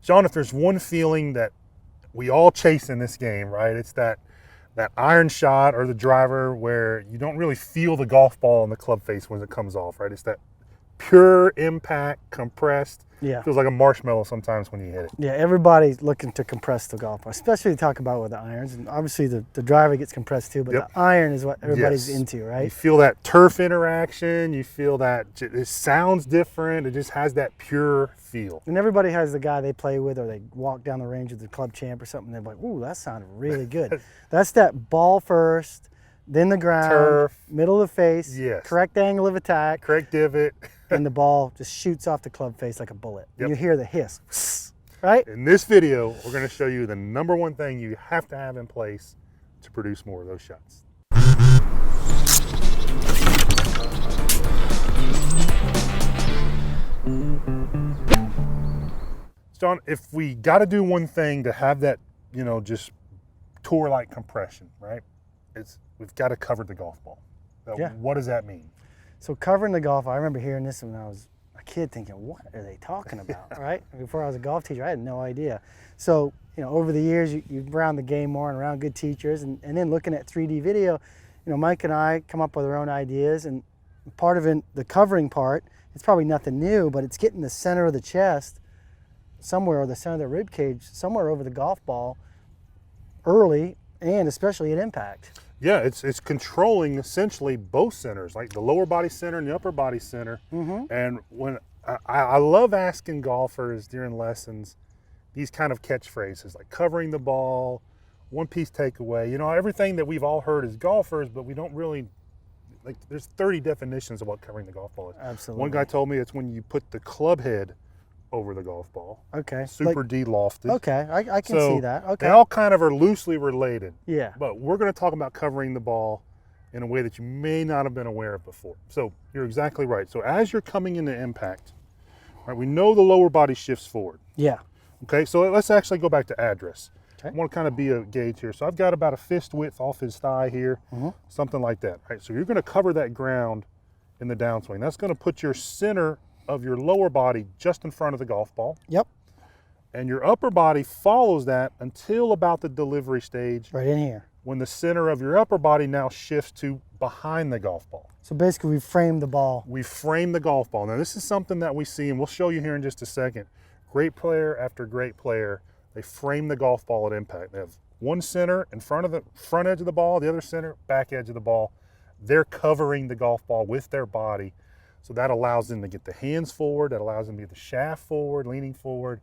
Sean, if there's one feeling that we all chase in this game, right? It's that iron shot or the driver where you don't really feel the golf ball in the club face when it comes off, right? It's that pure impact, compressed. Yeah. Feels like a marshmallow sometimes when you hit it. Yeah, everybody's looking to compress the golf ball, especially to talk about with the irons. And obviously the driver gets compressed too, but Yep. the iron is what everybody's Yes. into, right? You feel that turf interaction. You feel that it sounds different. It just has that pure feel. And everybody has the guy they play with, or they walk down the range with the club champ or something. They're like, ooh, that sounded really good. That's that ball first, then the ground, Turf. middle of the face, Yes. correct angle of attack, Correct divot. and the ball just shoots off the club face like a bullet. Yep. And you hear the hiss, right? In this video, we're going to show you the number one thing you have to have in place to produce more of those shots. John, if we got to do one thing to have that, just tour-like compression, right? We've got to cover the golf ball. Yeah. What does that mean? So covering the golf, I remember hearing this when I was a kid thinking, what are they talking about, right? Before I was a golf teacher, I had no idea. So, over the years, you've around the game more and around good teachers, and then looking at 3D video, Mike and I come up with our own ideas, and part of it, the covering part, it's probably nothing new, but it's getting the center of the chest somewhere, or the center of the rib cage, somewhere over the golf ball early, and especially at impact. Yeah, it's controlling essentially both centers, like the lower body center and the upper body center. Mm-hmm. And when I love asking golfers during lessons these kind of catchphrases like covering the ball, one piece takeaway. Everything that we've all heard as golfers, but we don't really there's 30 definitions of what covering the golf ball is. Absolutely. One guy told me it's when you put the club head over the golf ball. Okay. Super de-lofted. Okay, I can see that. Okay. They all kind of are loosely related. Yeah. But we're going to talk about covering the ball in a way that you may not have been aware of before. So you're exactly right. So as you're coming into impact, right, we know the lower body shifts forward. Yeah. Okay, so let's actually go back to address. Okay. I want to kind of be a gauge here. So I've got about a fist width off his thigh here, something like that. Right. So you're going to cover that ground in the downswing. That's going to put your center of your lower body just in front of the golf ball. Yep. And your upper body follows that until about the delivery stage, Right in here. when the center of your upper body now shifts to behind the golf ball. So basically we frame the ball. We frame the golf ball. Now this is something that we see, and we'll show you here in just a second. Great player after great player, they frame the golf ball at impact. They have one center in front of the front edge of the ball, the other center back edge of the ball. They're covering the golf ball with their body. So that allows them to get the hands forward, that allows them to get the shaft forward, leaning forward,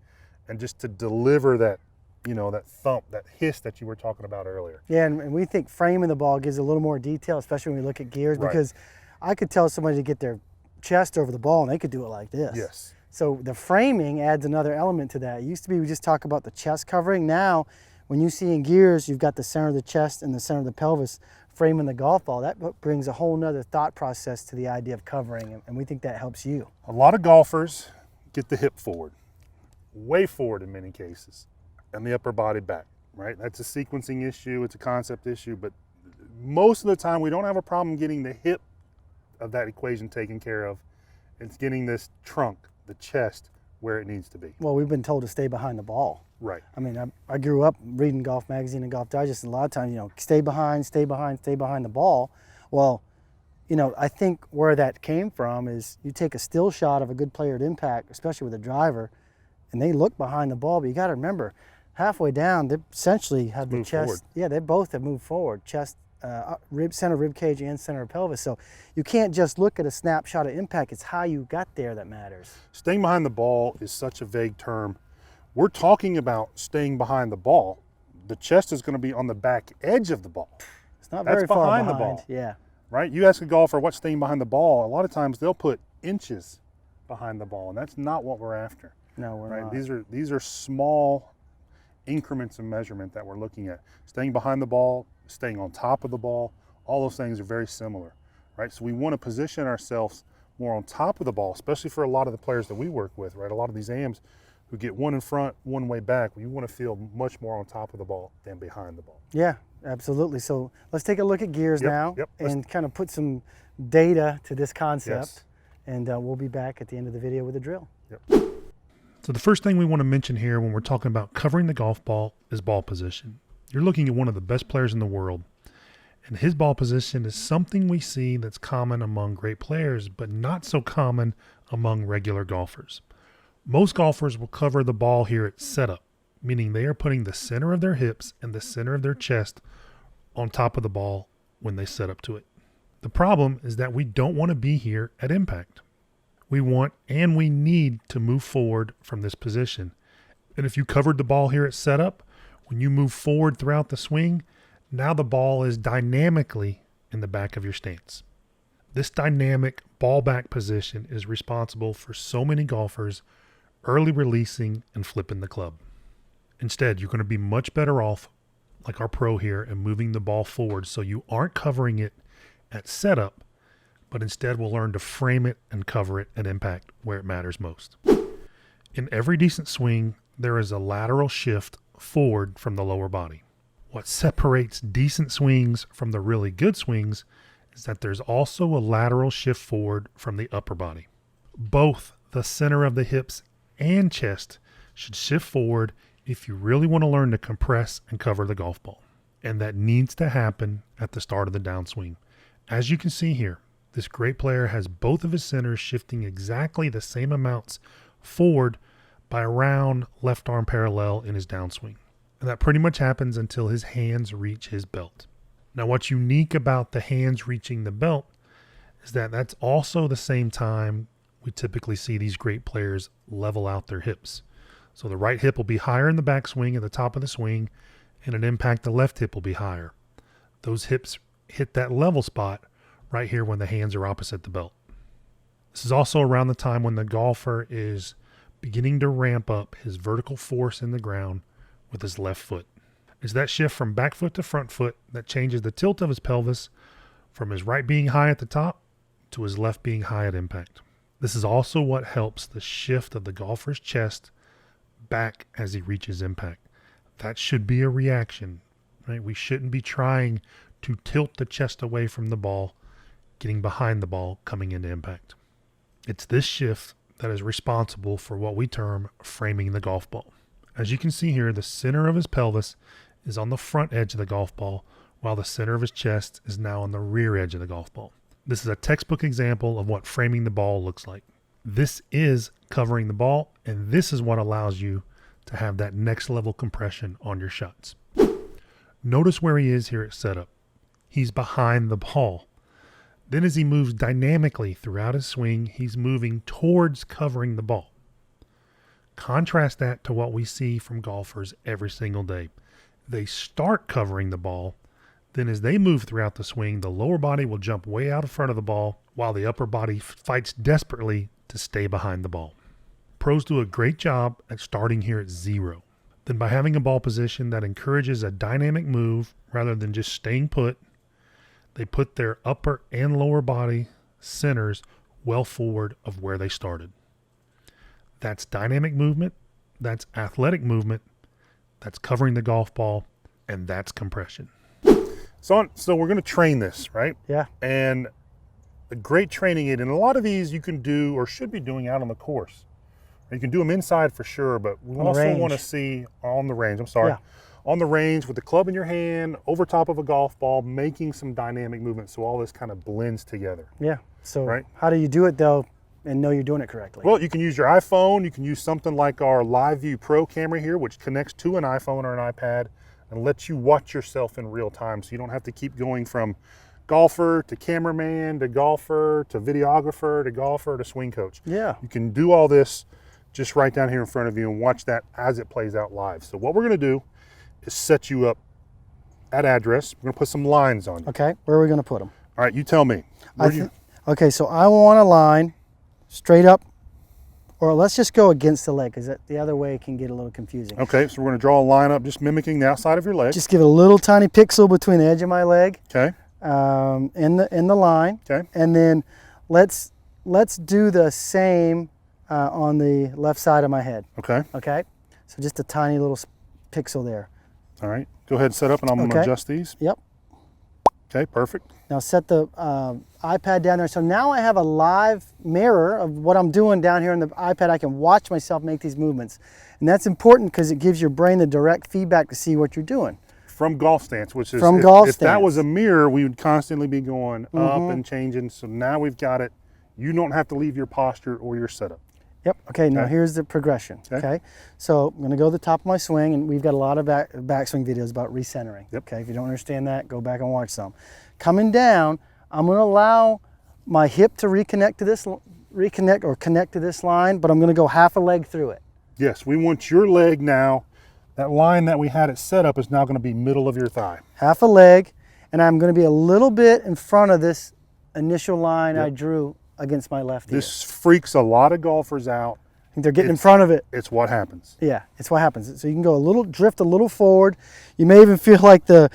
and just to deliver that, that thump, that hiss that you were talking about earlier. Yeah, and we think framing the ball gives a little more detail, especially when we look at gears, Right. because I could tell somebody to get their chest over the ball and they could do it like this. Yes. So the framing adds another element to that. It used to be we just talk about the chest covering. Now, when you see in gears, you've got the center of the chest and the center of the pelvis framing the golf ball. That brings a whole nother thought process to the idea of covering, and we think that helps you. A lot of golfers get the hip forward, way forward in many cases, and the upper body back, right? That's a sequencing issue, it's a concept issue, but most of the time we don't have a problem getting the hip of that equation taken care of. It's getting this trunk, the chest, where it needs to be. Well, we've been told to stay behind the ball. Right. I mean, I grew up reading Golf Magazine and Golf Digest, and a lot of times, stay behind the ball. Well, I think where that came from is you take a still shot of a good player at impact, especially with a driver, and they look behind the ball, but you got to remember, halfway down, they essentially have the Move chest. forward. Yeah, they both have moved forward, chest, center rib cage and center of pelvis. So you can't just look at a snapshot of impact. It's how you got there that matters. Staying behind the ball is such a vague term. We're talking about staying behind the ball. The chest is going to be on the back edge of the ball, It's not That's very far behind behind. the ball. Yeah. right? You ask a golfer what's staying behind the ball, a lot of times they'll put inches behind the ball, and that's not what we're after. No, we're Right? not. These are small increments of measurement that we're looking at. Staying behind the ball, staying on top of the ball, all those things are very similar, right? So we want to position ourselves more on top of the ball, especially for a lot of the players that we work with, right? A lot of these AMs who get one in front, one way back, you want to feel much more on top of the ball than behind the ball. Yeah, absolutely. So let's take a look at gears Yep, now yep. and kind of put some data to this concept. Yes. And we'll be back at the end of the video with a drill. Yep. So the first thing we want to mention here when we're talking about covering the golf ball is ball position. You're looking at one of the best players in the world, and his ball position is something we see that's common among great players, but not so common among regular golfers. Most golfers will cover the ball here at setup, meaning they are putting the center of their hips and the center of their chest on top of the ball when they set up to it. The problem is that we don't want to be here at impact. We want and we need to move forward from this position. And if you covered the ball here at setup, when you move forward throughout the swing, now the ball is dynamically in the back of your stance. This dynamic ball back position is responsible for so many golfers early releasing and flipping the club. Instead, you're going to be much better off, like our pro here, and moving the ball forward so you aren't covering it at setup, but instead will learn to frame it and cover it at impact where it matters most. In every decent swing, there is a lateral shift forward from the lower body. What separates decent swings from the really good swings is that there's also a lateral shift forward from the upper body. Both the center of the hips and chest should shift forward if you really want to learn to compress and cover the golf ball. And that needs to happen at the start of the downswing. As you can see here, this great player has both of his centers shifting exactly the same amounts forward by around left arm parallel in his downswing. And that pretty much happens until his hands reach his belt. Now, what's unique about the hands reaching the belt is that that's also the same time we typically see these great players level out their hips. So the right hip will be higher in the backswing at the top of the swing, and at impact, the left hip will be higher. Those hips hit that level spot right here when the hands are opposite the belt. This is also around the time when the golfer is beginning to ramp up his vertical force in the ground with his left foot. It's that shift from back foot to front foot that changes the tilt of his pelvis from his right being high at the top to his left being high at impact. This is also what helps the shift of the golfer's chest back as he reaches impact. That should be a reaction, right? We shouldn't be trying to tilt the chest away from the ball, getting behind the ball, coming into impact. It's this shift that is responsible for what we term framing the golf ball. As you can see here, the center of his pelvis is on the front edge of the golf ball, while the center of his chest is now on the rear edge of the golf ball. This is a textbook example of what framing the ball looks like. This is covering the ball, and this is what allows you to have that next level compression on your shots. Notice where he is here at setup. He's behind the ball. Then as he moves dynamically throughout his swing, he's moving towards covering the ball. Contrast that to what we see from golfers every single day. They start covering the ball, then as they move throughout the swing, the lower body will jump way out in front of the ball while the upper body fights desperately to stay behind the ball. Pros do a great job at starting here at zero. Then by having a ball position that encourages a dynamic move rather than just staying put, they put their upper and lower body centers well forward of where they started. That's dynamic movement, that's athletic movement, that's covering the golf ball, and that's compression. So we're going to train this, right? Yeah. And a great training aid, and a lot of these you can do or should be doing out on the course. You can do them inside for sure, but we also want to see on the range, on the range with the club in your hand, over top of a golf ball, making some dynamic movement so all this kind of blends together. Yeah. So right? How do you do it though and know you're doing it correctly? Well, you can use your iPhone. You can use something like our Live View Pro camera here, which connects to an iPhone or an iPad and lets you watch yourself in real time. So you don't have to keep going from golfer to cameraman to golfer to videographer to golfer to swing coach. Yeah. You can do all this just right down here in front of you and watch that as it plays out live. So what we're going to do is set you up at address. We're going to put some lines on you. Okay. Where are we going to put them? All right, you tell me. Okay, so I want a line straight up, or let's just go against the leg, because the other way can get a little confusing. Okay, so we're going to draw a line up just mimicking the outside of your leg. Just give it a little tiny pixel between the edge of my leg. Okay. In the line. Okay. And then let's do the same on the left side of my head. Okay. Okay. So just a tiny little pixel there. All right. Go ahead and set up, and I'm going to adjust these. Yep. Okay, perfect. Now set the iPad down there. So now I have a live mirror of what I'm doing down here on the iPad. I can watch myself make these movements. And that's important because it gives your brain the direct feedback to see what you're doing. From golf stance, which is, From if, golf if that stance. was a mirror, we would constantly be going up and changing. So now we've got it. You don't have to leave your posture or your setup. Yep. Okay, now Okay. here's the progression. Okay. So I'm going to go to the top of my swing, and we've got a lot of backswing videos about recentering. Yep. Okay. If you don't understand that, go back and watch some. Coming down, I'm going to allow my hip to reconnect to this, connect to this line, but I'm going to go half a leg through it. Yes, we want your leg now. That line that we had it set up is now going to be middle of your thigh. Half a leg, and I'm going to be a little bit in front of this initial line I drew against my left ear. This freaks a lot of golfers out. I think they're getting in front of it. It's what happens. Yeah, it's what happens. So you can go a little, drift a little forward. You may even feel like the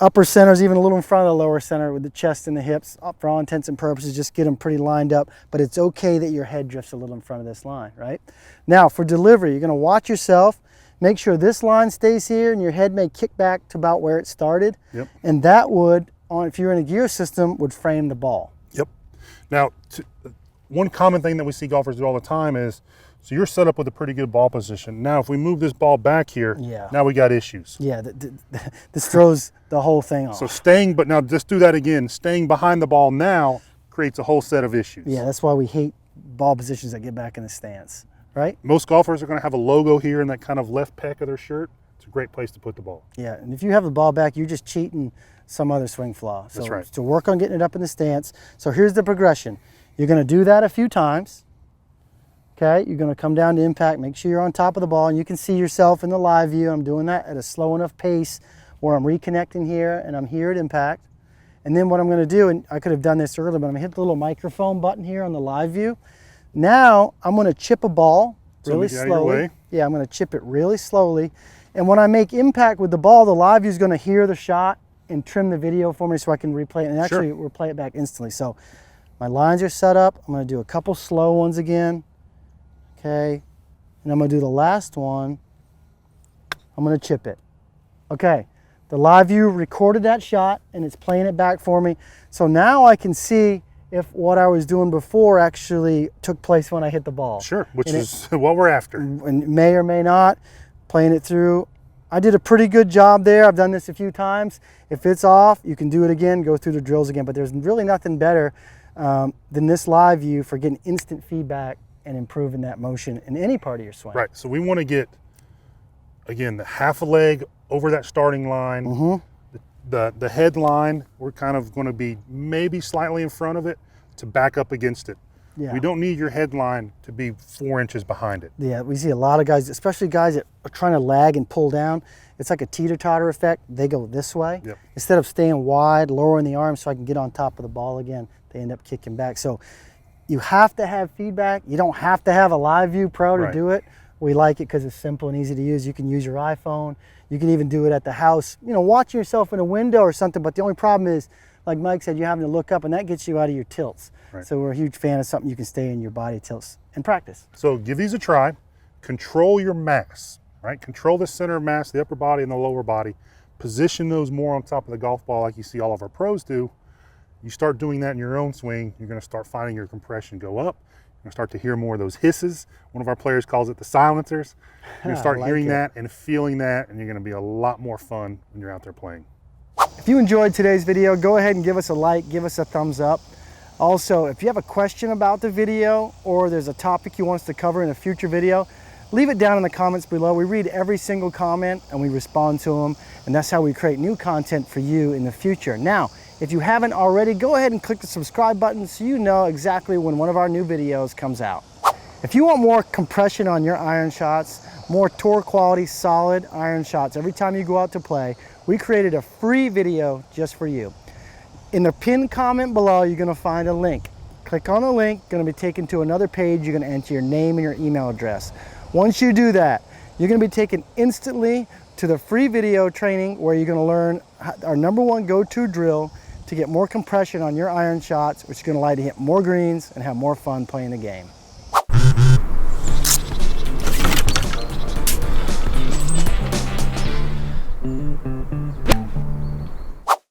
upper center is even a little in front of the lower center with the chest and the hips. For all intents and purposes, just get them pretty lined up. But it's okay that your head drifts a little in front of this line, right? Now for delivery, you're going to watch yourself. Make sure this line stays here and your head may kick back to about where it started. Yep. And that would, if you're in a gear system, would frame the ball. Yep. Now, one common thing that we see golfers do all the time is, so you're set up with a pretty good ball position. Now, if we move this ball back here, now we got issues. Yeah, this throws the whole thing off. So staying, but now just do that again. Staying behind the ball now creates a whole set of issues. Yeah, that's why we hate ball positions that get back in the stance, right? Most golfers are going to have a logo here in that kind of left peck of their shirt. It's a great place to put the ball. Yeah, and if you have the ball back, you're just cheating some other swing flaw. So That's right. to work on getting it up in the stance. So here's the progression. You're going to do that a few times. Okay, you're going to come down to impact, make sure you're on top of the ball, and you can see yourself in the live view. I'm doing that at a slow enough pace where I'm reconnecting here and I'm here at impact. And then what I'm going to do, and I could have done this earlier, but I'm going to hit the little microphone button here on the live view. Now I'm going to chip a ball really Somebody get out of your slowly. way. Yeah, I'm going to chip it really slowly. And when I make impact with the ball, the live view is going to hear the shot and trim the video for me so I can replay it and actually replay it back instantly. So my lines are set up. I'm going to do a couple slow ones again. Okay, and I'm going to do the last one. I'm going to chip it. Okay, the live view recorded that shot and it's playing it back for me. So now I can see if what I was doing before actually took place when I hit the ball. Sure, which is what we're after. And may or may not, playing it through. I did a pretty good job there. I've done this a few times. If it's off, you can do it again, go through the drills again, but there's really nothing better than this live view for getting instant feedback and improving that motion in any part of your swing. Right, so we want to get, again, the half a leg over that starting line. The head line, we're kind of going to be maybe slightly in front of it to back up against it. Yeah. We don't need your headline to be 4 inches behind it. Yeah, we see a lot of guys, especially guys that are trying to lag and pull down. It's like a teeter-totter effect. They go this way. Yep. Instead of staying wide, lowering the arm so I can get on top of the ball again, they end up kicking back. So you have to have feedback. You don't have to have a Live View Pro to do it. We like it because it's simple and easy to use. You can use your iPhone. You can even do it at the house, you know, watching yourself in a window or something. But the only problem is, like Mike said, you're having to look up, and that gets you out of your tilts. Right. So we're a huge fan of something you can stay in your body tilts and practice. So give these a try. Control your mass, right? Control the center of mass, the upper body and the lower body. Position those more on top of the golf ball like you see all of our pros do. You start doing that in your own swing, you're going to start finding your compression go up. You're going to start to hear more of those hisses. One of our players calls it the silencers. You're going to start hearing that and feeling that, and you're going to be a lot more fun when you're out there playing. If you enjoyed today's video, go ahead and give us a like, give us a thumbs up. Also, if you have a question about the video or there's a topic you want us to cover in a future video, leave it down in the comments below. We read every single comment and we respond to them, and that's how we create new content for you in the future. Now, if you haven't already, go ahead and click the subscribe button so you know exactly when one of our new videos comes out. If you want more compression on your iron shots, more tour quality, solid iron shots every time you go out to play, we created a free video just for you. In the pinned comment below, you're gonna find a link. Click on the link, gonna be taken to another page. You're gonna enter your name and your email address. Once you do that, you're gonna be taken instantly to the free video training where you're gonna learn our #1 go-to drill to get more compression on your iron shots, which is gonna allow you to hit more greens and have more fun playing the game.